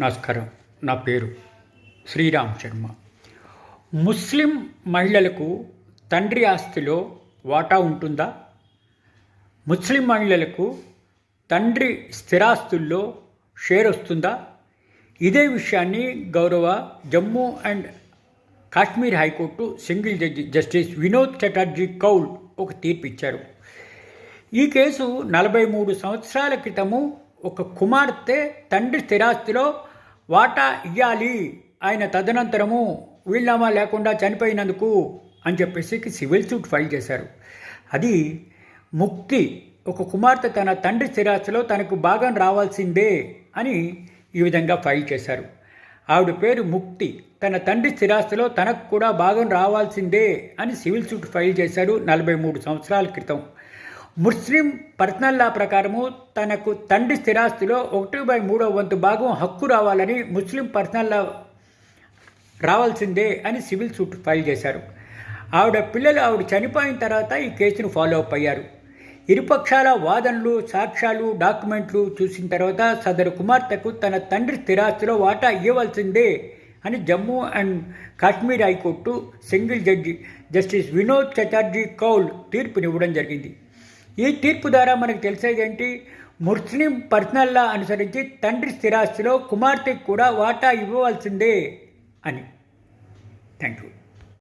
నమస్కారం. నా పేరు శ్రీరామ్ శర్మ. ముస్లిం మహిళలకు తండ్రి ఆస్తిలో వాటా ఉంటుందా? ముస్లిం మహిళలకు తండ్రి స్థిరాస్తుల్లో షేర్ వస్తుందా? ఇదే విషయాన్ని గౌరవ Jammu and Kashmir high court single judge justice Vinod Chatterjee Kaul ఒక తీర్పు ఇచ్చారు. ఈ కేసు 43 సంవత్సరాల క్రితము ఒక కుమార్తె తండ్రి స్థిరాస్తిలో వాటా ఇవ్వాలి, ఆయన తదనంతరము వీళ్ళనామా లేకుండా చనిపోయినందుకు అని చెప్పేసి సివిల్ సూట్ ఫైల్ చేశారు. అది ముక్తి, ఒక కుమార్తె తన తండ్రి స్థిరాస్తిలో తనకు భాగం రావాల్సిందే అని ఈ విధంగా ఫైల్ చేశారు. ఆవిడ పేరు ముక్తి, తన తండ్రి స్థిరాస్తిలో తనకు కూడా భాగం రావాల్సిందే అని సివిల్ సూట్ ఫైల్ చేశారు 43 సంవత్సరాల క్రితం. ముస్లిం పర్సనల్ లా ప్రకారము తనకు తండ్రి స్థిరాస్తిలో 1/3 వంతు భాగం హక్కు రావాలని, ముస్లిం పర్సనల్ లా రావాల్సిందే అని సివిల్ సూట్ ఫైల్ చేశారు. ఆవిడ చనిపోయిన తర్వాత ఈ కేసును ఫాలో అప్ అయ్యారు. ఇరుపక్షాల వాదనలు, సాక్ష్యాలు, డాక్యుమెంట్లు చూసిన తర్వాత సదరు కుమార్తెకు తన తండ్రి స్థిరాస్తిలో వాటా ఇవ్వవలసిందే అని Jammu and Kashmir high court single judge justice Vinod Chatterjee Kaul తీర్పునివ్వడం జరిగింది. ఈ తీర్పు ద్వారా మనకు తెలిసేదేంటి? ముస్లిం పర్సనల్ లా అనుసరించి తండ్రి స్థిరాస్తిలో కుమార్తెకు కూడా వాటా ఇవ్వవలసిందే అని. Thank you.